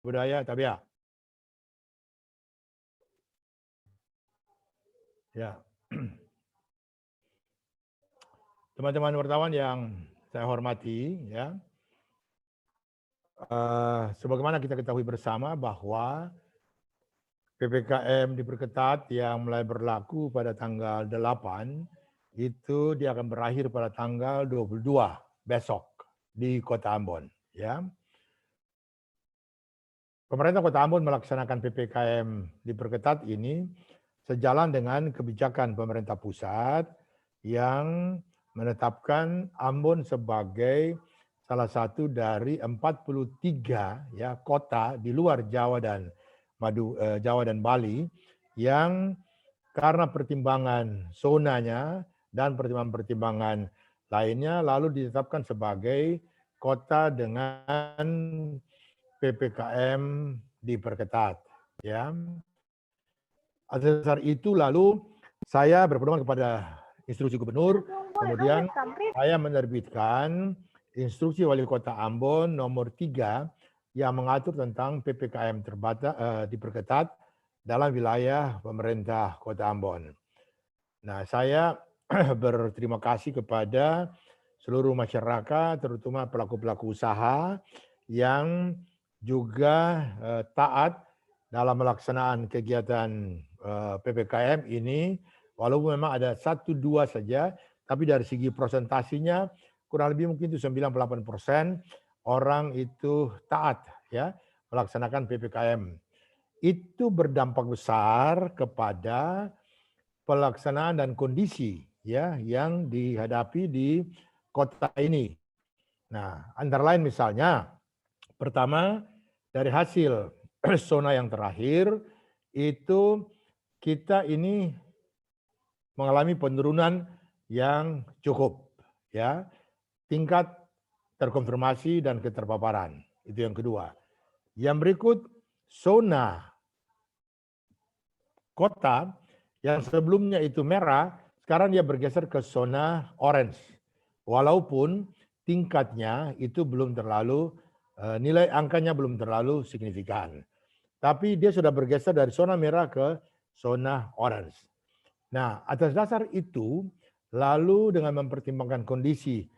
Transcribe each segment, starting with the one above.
Budaya Tabia. Ya. Teman-teman wartawan yang saya hormati, ya. Sebagaimana kita ketahui bersama bahwa PPKM diperketat yang mulai berlaku pada tanggal 8 itu dia akan berakhir pada tanggal 22 besok di Kota Ambon, ya. Pemerintah Kota Ambon melaksanakan PPKM diperketat ini sejalan dengan kebijakan pemerintah pusat yang menetapkan Ambon sebagai salah satu dari 43 ya kota di luar Jawa dan Jawa dan Bali yang karena pertimbangan zonanya dan pertimbangan-pertimbangan lainnya lalu ditetapkan sebagai kota dengan PPKM diperketat, ya. Atas dasar itu lalu saya berpedoman kepada instruksi gubernur, kemudian saya menerbitkan instruksi wali kota Ambon nomor 3 yang mengatur tentang PPKM diperketat dalam wilayah pemerintah Kota Ambon. Nah, saya berterima kasih kepada seluruh masyarakat, terutama pelaku-pelaku usaha yang juga taat dalam melaksanaan kegiatan PPKM ini, walaupun memang ada 1-2 saja, tapi dari segi prosentasinya kurang lebih mungkin itu 98% orang itu taat ya melaksanakan PPKM. Itu berdampak besar kepada pelaksanaan dan kondisi ya yang dihadapi di kota ini. Nah, antara lain misalnya pertama dari hasil zona yang terakhir itu kita ini mengalami penurunan yang cukup ya. Tingkat terkonfirmasi dan keterpaparan. Itu yang kedua. Yang berikut zona kota yang sebelumnya itu merah, sekarang dia bergeser ke zona orange. Walaupun tingkatnya itu belum terlalu, nilai angkanya belum terlalu signifikan. Tapi dia sudah bergeser dari zona merah ke zona orange. Nah, atas dasar itu, lalu dengan mempertimbangkan kondisi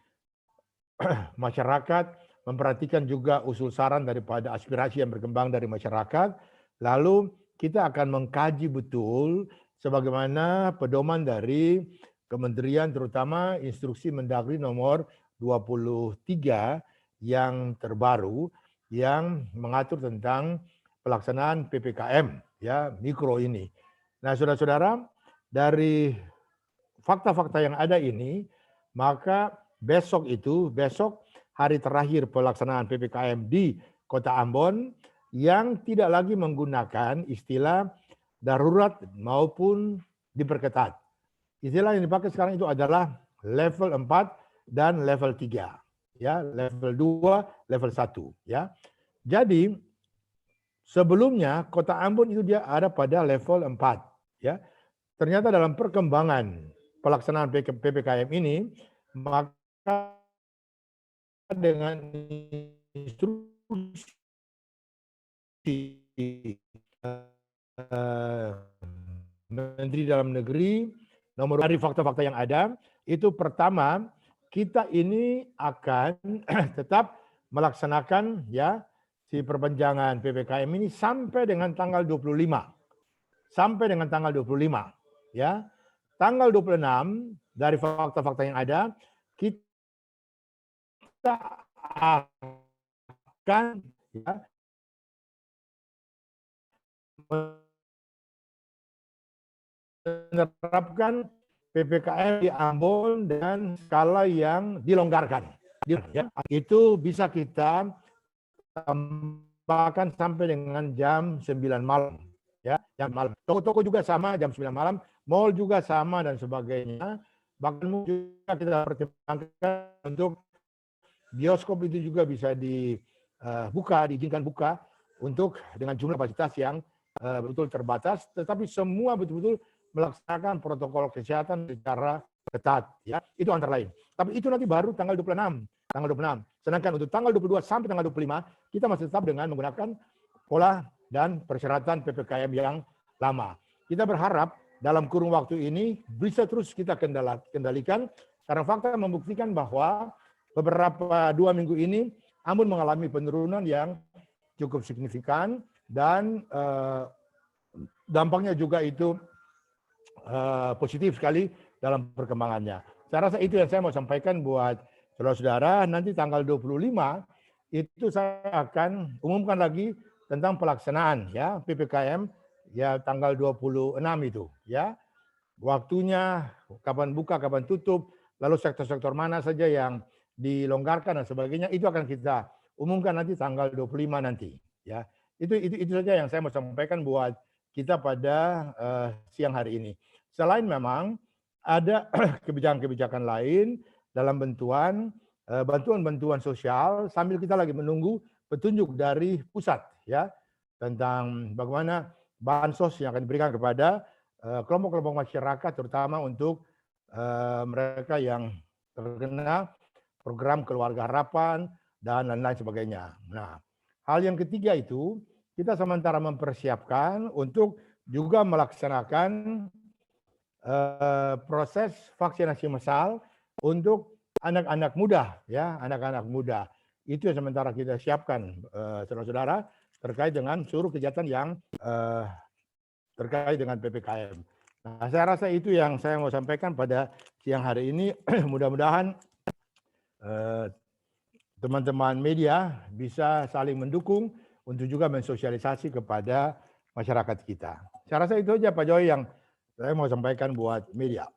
masyarakat, memperhatikan juga usul saran daripada aspirasi yang berkembang dari masyarakat, lalu kita akan mengkaji betul sebagaimana pedoman dari kementerian, terutama instruksi Mendagri nomor 23 yang terbaru yang mengatur tentang pelaksanaan PPKM ya mikro ini. Nah, saudara-saudara, dari fakta-fakta yang ada ini, maka besok hari terakhir pelaksanaan PPKM di Kota Ambon yang tidak lagi menggunakan istilah darurat maupun diperketat. Istilah yang dipakai sekarang itu adalah level 4 dan level 3. Ya, level 2, level 1. Ya. Jadi sebelumnya Kota Ambon itu dia ada pada level 4. Ya. Ternyata dalam perkembangan pelaksanaan PPKM ini, maka dengan instruksi Menteri Dalam Negeri nomor dari fakta-fakta yang ada, itu pertama kita ini akan tetap melaksanakan ya si perpanjangan PPKM ini sampai dengan tanggal 25. Sampai dengan tanggal 25 ya. Tanggal 26 dari fakta-fakta yang ada kita akan ya, menerapkan PPKM di Ambon dan skala yang dilonggarkan. Ya, itu bisa kita tambahkan sampai dengan jam 9 malam. Ya, jam malam. Toko-toko juga sama jam 9 malam, mall juga sama dan sebagainya. Bahkan juga kita pertimbangkan untuk bioskop itu juga bisa diizinkan buka untuk dengan jumlah kapasitas yang betul terbatas, tetapi semua betul-betul melaksanakan protokol kesehatan secara ketat. Ya, itu antara lain. Tapi itu nanti baru tanggal 26. Tanggal 26. Sedangkan untuk tanggal 22 sampai tanggal 25, kita masih tetap dengan menggunakan pola dan persyaratan PPKM yang lama. Kita berharap dalam kurun waktu ini bisa terus kita kendalikan karena fakta membuktikan bahwa beberapa 2 minggu ini Ambon mengalami penurunan yang cukup signifikan dan dampaknya juga itu positif sekali dalam perkembangannya. Saya rasa itu yang saya mau sampaikan buat saudara-saudara. Nanti tanggal 25 itu saya akan umumkan lagi tentang pelaksanaan ya PPKM ya tanggal 26 itu ya. Waktunya kapan buka, kapan tutup, lalu sektor-sektor mana saja yang dilonggarkan dan sebagainya itu akan kita umumkan nanti tanggal 25 nanti ya. Itu saja yang saya mau sampaikan buat kita pada siang hari ini. Selain memang ada kebijakan-kebijakan lain dalam bantuan-bantuan sosial sambil kita lagi menunggu petunjuk dari pusat ya tentang bagaimana bansos yang akan diberikan kepada kelompok-kelompok masyarakat terutama untuk mereka yang terkena program keluarga harapan dan lain-lain sebagainya. Nah, hal yang ketiga itu kita sementara mempersiapkan untuk juga melaksanakan proses vaksinasi massal untuk anak-anak muda ya, anak-anak muda. Itu yang sementara kita siapkan saudara-saudara terkait dengan seluruh kegiatan yang terkait dengan PPKM. Nah, saya rasa itu yang saya mau sampaikan pada siang hari ini. Mudah-mudahan teman-teman media bisa saling mendukung untuk juga mensosialisasi kepada masyarakat kita. Saya rasa itu aja Pak Joy yang saya mau sampaikan buat media.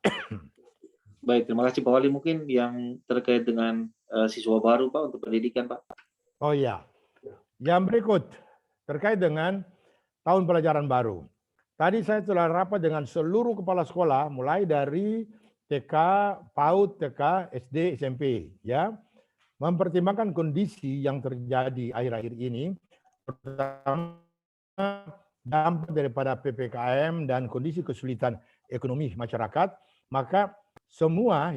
Baik, terima kasih Pak Wali. Mungkin yang terkait dengan siswa baru Pak untuk pendidikan Pak. Oh iya, yang berikut terkait dengan tahun pelajaran baru. Tadi saya telah rapat dengan seluruh kepala sekolah mulai dari TK, PAUD, TK, SD, SMP ya. Mempertimbangkan kondisi yang terjadi akhir-akhir ini, terutama dampak daripada PPKM dan kondisi kesulitan ekonomi masyarakat, maka semua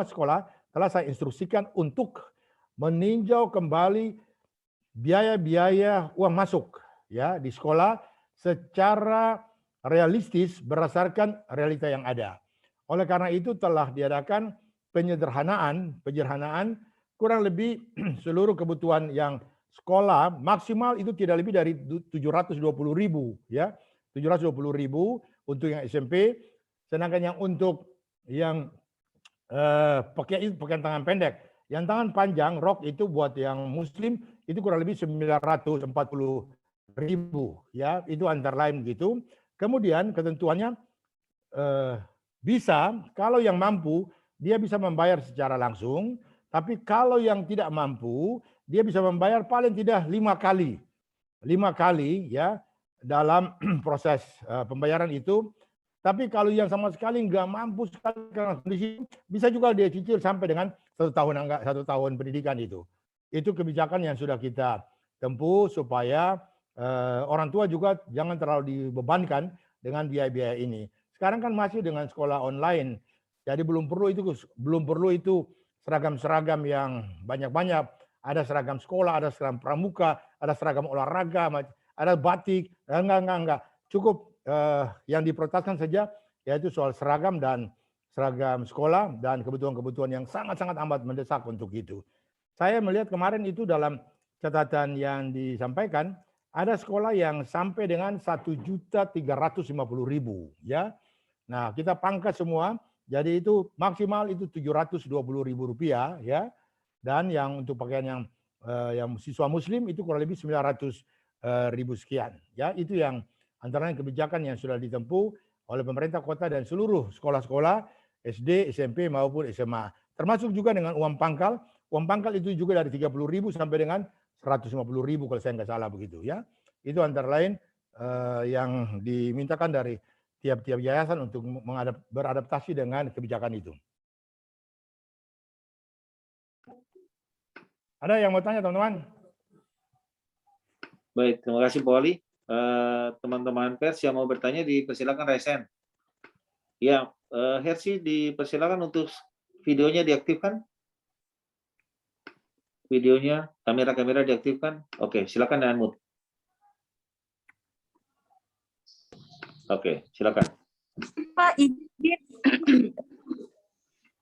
sekolah telah saya instruksikan untuk meninjau kembali biaya-biaya uang masuk ya di sekolah secara realistis berdasarkan realita yang ada. Oleh karena itu telah diadakan penyederhanaan kurang lebih seluruh kebutuhan yang sekolah maksimal itu tidak lebih dari 720.000 ya. 720.000 untuk yang SMP, sedangkan yang untuk yang pakaian tangan pendek, yang tangan panjang rok itu buat yang muslim itu kurang lebih 940.000 ya, itu antara lain begitu. Kemudian ketentuannya bisa kalau yang mampu dia bisa membayar secara langsung, tapi kalau yang tidak mampu dia bisa membayar paling tidak 5 kali. 5 kali ya dalam proses pembayaran itu. Tapi kalau yang sama sekali nggak mampu sekali karena kondisi, bisa juga dia cicil sampai dengan 1 tahun pendidikan itu. Itu kebijakan yang sudah kita tempuh supaya orang tua juga jangan terlalu dibebankan dengan biaya-biaya ini. Sekarang kan masih dengan sekolah online, jadi belum perlu itu seragam-seragam yang banyak-banyak. Ada seragam sekolah, ada seragam pramuka, ada seragam olahraga, ada batik. Enggak. Cukup yang diprioritaskan saja yaitu soal seragam dan seragam sekolah dan kebutuhan-kebutuhan yang sangat-sangat amat mendesak untuk itu. Saya melihat kemarin itu dalam catatan yang disampaikan ada sekolah yang sampai dengan 1.350.000 ya. Nah, kita pangkas semua jadi itu maksimal itu 720.000 rupiah ya. Dan yang untuk pakaian yang siswa muslim itu kurang lebih 900.000 sekian. Ya, itu yang antara kebijakan yang sudah ditempuh oleh pemerintah kota dan seluruh sekolah-sekolah SD, SMP maupun SMA. Termasuk juga dengan uang pangkal. Uang pangkal itu juga dari 30.000 sampai dengan 150.000 kalau saya nggak salah begitu ya. Itu antara lain yang dimintakan dari tiap-tiap yayasan untuk beradaptasi dengan kebijakan itu. Ada yang mau tanya teman-teman? Baik, terima kasih Pak Wali. Teman-teman pers yang mau bertanya dipersilakan raise hand. Ya, Hersi dipersilakan untuk videonya diaktifkan. Videonya, kamera diaktifkan. Oke, silakan unmute. Oke, silakan. Pak,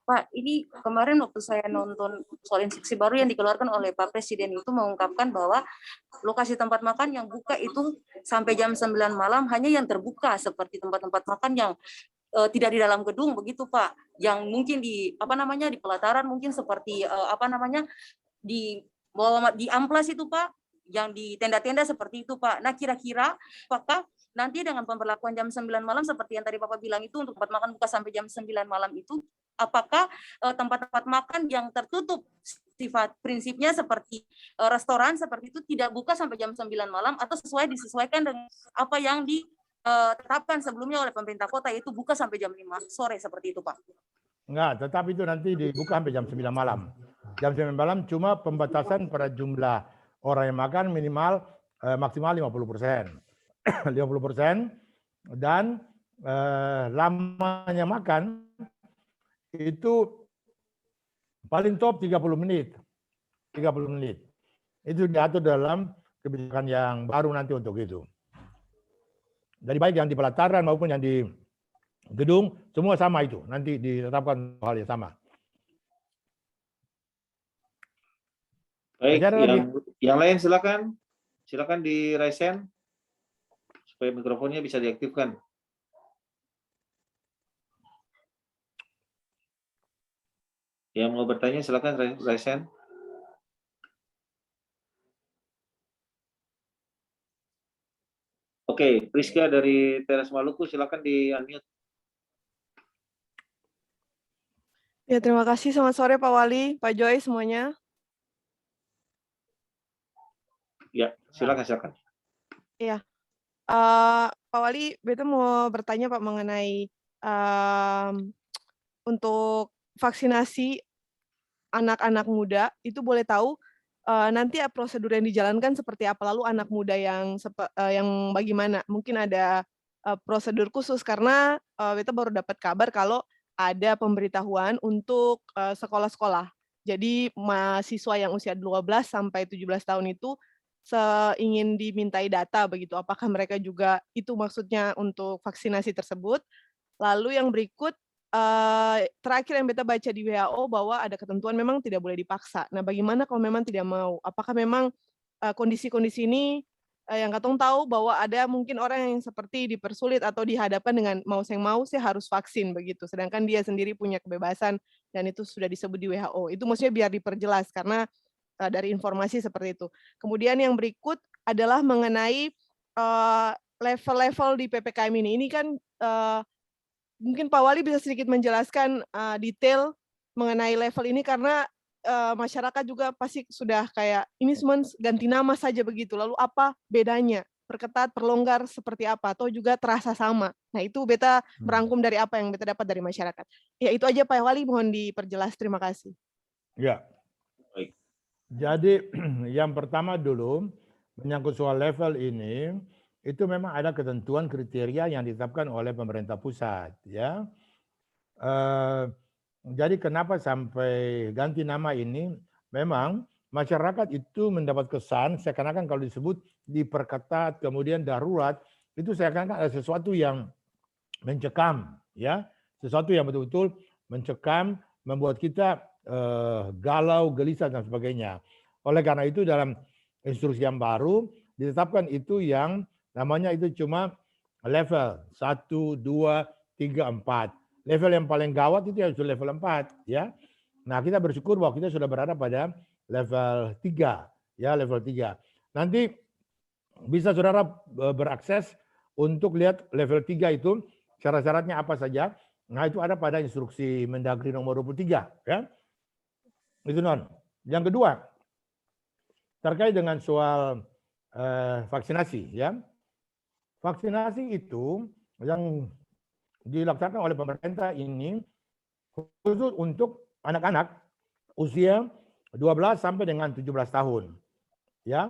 Pak, ini kemarin waktu saya nonton soal instruksi baru yang dikeluarkan oleh Pak Presiden itu mengungkapkan bahwa lokasi tempat makan yang buka itu sampai jam 9 malam hanya yang terbuka seperti tempat-tempat makan yang tidak di dalam gedung begitu Pak, yang mungkin di di pelataran mungkin seperti di bawah di amplas itu Pak, yang di tenda-tenda seperti itu Pak. Nah kira-kira apakah nanti dengan pemberlakuan jam 9 malam seperti yang tadi Bapak bilang itu untuk tempat makan buka sampai jam 9 malam itu, apakah tempat-tempat makan yang tertutup sifat prinsipnya seperti restoran seperti itu tidak buka sampai jam 9 malam atau disesuaikan dengan apa yang ditetapkan sebelumnya oleh pemerintah kota, yaitu buka sampai jam 5 sore seperti itu Pak? Enggak, tetap itu nanti dibuka sampai jam 9 malam. Jam 9 malam cuma pembatasan pada jumlah orang yang makan minimal maksimal 50%. 50% dan lamanya makan itu paling top 30 menit. 30 menit. Itu diatur dalam kebijakan yang baru nanti untuk itu. Jadi baik yang di pelataran maupun yang di gedung, semua sama itu. Nanti ditetapkan hal yang sama. Baik, yang lain silakan. Silakan di raise hand supaya mikrofonnya bisa diaktifkan. Yang mau bertanya silakan raise hand. Oke, Priska dari Teras Maluku silakan di unmute. Ya, terima kasih. Selamat sore Pak Wali, Pak Joy semuanya. Ya, silakan. Iya. Pak Wali, beta mau bertanya Pak mengenai untuk vaksinasi anak-anak muda, itu boleh tahu nanti prosedur yang dijalankan seperti apa, lalu anak muda yang bagaimana? Mungkin ada prosedur khusus karena beta baru dapat kabar kalau ada pemberitahuan untuk sekolah-sekolah. Jadi mahasiswa yang usia 12 sampai 17 tahun itu ingin dimintai data begitu. Apakah mereka juga itu maksudnya untuk vaksinasi tersebut? Lalu yang berikut, terakhir yang beta baca di WHO bahwa ada ketentuan memang tidak boleh dipaksa. Nah, bagaimana kalau memang tidak mau? Apakah memang kondisi-kondisi ini yang katong tahu bahwa ada mungkin orang yang seperti dipersulit atau dihadapkan dengan mau saya harus vaksin begitu, sedangkan dia sendiri punya kebebasan dan itu sudah disebut di WHO. Itu maksudnya biar diperjelas karena dari informasi seperti itu. Kemudian yang berikut adalah mengenai level-level di PPKM ini. Ini kan mungkin Pak Wali bisa sedikit menjelaskan detail mengenai level ini karena masyarakat juga pasti sudah kayak ini semua ganti nama saja begitu. Lalu apa bedanya? Perketat, perlonggar seperti apa? Atau juga terasa sama? Nah itu beta merangkum dari apa yang beta dapat dari masyarakat. Ya itu aja Pak Wali, mohon diperjelas. Terima kasih. Ya. Baik. Jadi yang pertama dulu menyangkut soal level ini, itu memang ada ketentuan kriteria yang ditetapkan oleh pemerintah pusat, ya. Jadi kenapa sampai ganti nama ini? Memang masyarakat itu mendapat kesan seakan-akan kalau disebut diperketat kemudian darurat itu seakan-akan ada sesuatu yang mencekam, ya, sesuatu yang betul-betul mencekam, membuat kita galau, gelisah dan sebagainya. Oleh karena itu dalam instruksi yang baru ditetapkan itu yang namanya itu cuma level 1, 2, 3, 4. Level yang paling gawat itu harus level 4, ya. Nah, kita bersyukur bahwa kita sudah berada pada level 3, ya, level 3. Nanti bisa saudara berakses untuk lihat level 3 itu syarat-syaratnya apa saja. Nah, itu ada pada instruksi Mendagri nomor 23, ya. Itu non. Yang kedua, terkait dengan soal vaksinasi, ya. Vaksinasi itu yang dilaksanakan oleh pemerintah ini khusus untuk anak-anak usia 12 sampai dengan 17 tahun. Ya.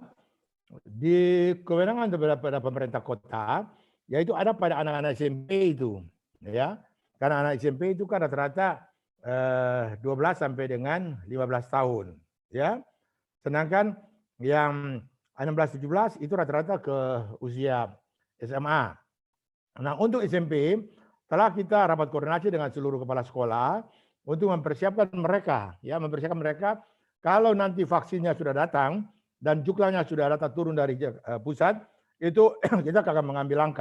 Di kewenangan daripada pemerintah kota, yaitu ada pada anak-anak SMP itu, ya. Karena anak SMP itu kan rata-rata 12 sampai dengan 15 tahun, ya. Sedangkan yang 16-17 itu rata-rata ke usia SMA. Nah, untuk SMP, telah kita rapat koordinasi dengan seluruh kepala sekolah untuk mempersiapkan mereka, ya, mempersiapkan mereka kalau nanti vaksinnya sudah datang dan jumlahnya sudah datang turun dari pusat, itu kita akan mengambil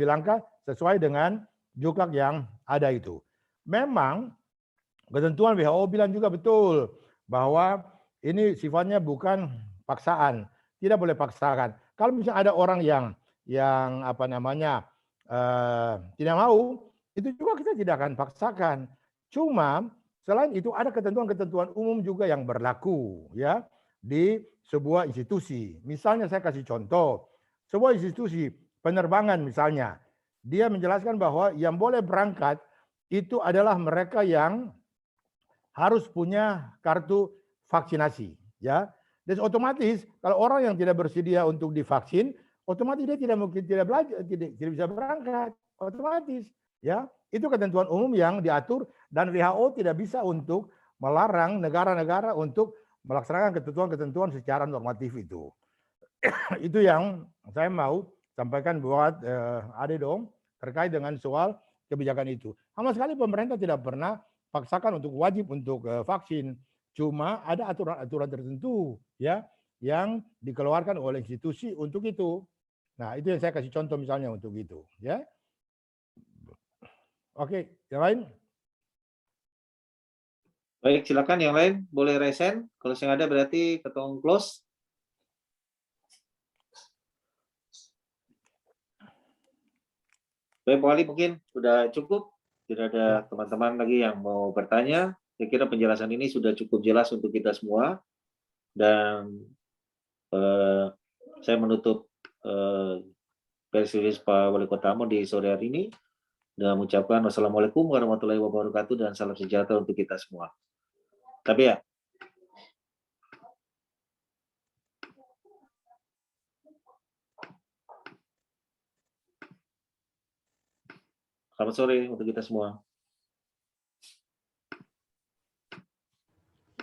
langkah sesuai dengan jumlah yang ada itu. Memang ketentuan WHO bilang juga betul bahwa ini sifatnya bukan paksaan, tidak boleh paksakan. Kalau misalnya ada orang yang apa namanya tidak mau, itu juga kita tidak akan paksakan. Cuma selain itu ada ketentuan-ketentuan umum juga yang berlaku ya di sebuah institusi. Misalnya saya kasih contoh, sebuah institusi penerbangan misalnya, dia menjelaskan bahwa yang boleh berangkat itu adalah mereka yang harus punya kartu vaksinasi, ya. Dan otomatis kalau orang yang tidak bersedia untuk divaksin, otomatis dia tidak mungkin tidak belajar, tidak bisa berangkat, otomatis, ya. Itu ketentuan umum yang diatur dan WHO tidak bisa untuk melarang negara-negara untuk melaksanakan ketentuan-ketentuan secara normatif itu. Itu yang saya mau sampaikan buat Ade dong terkait dengan soal kebijakan itu. Sama sekali pemerintah tidak pernah paksakan untuk wajib untuk vaksin. Cuma ada aturan-aturan tertentu ya yang dikeluarkan oleh institusi untuk itu. Nah, itu yang saya kasih contoh misalnya untuk itu, ya. Oke, yang lain? Baik, silakan yang lain boleh resen. Kalau yang ada berarti ketemu close. Baik, Pak Ali, mungkin sudah cukup. Tidak ada teman-teman lagi yang mau bertanya. Saya kira penjelasan ini sudah cukup jelas untuk kita semua. Dan saya menutup press release Pak Wali Kota Ambon di sore hari ini dengan mengucapkan wassalamualaikum warahmatullahi wabarakatuh dan salam sejahtera untuk kita semua. Tapi ya. Selamat sore untuk kita semua.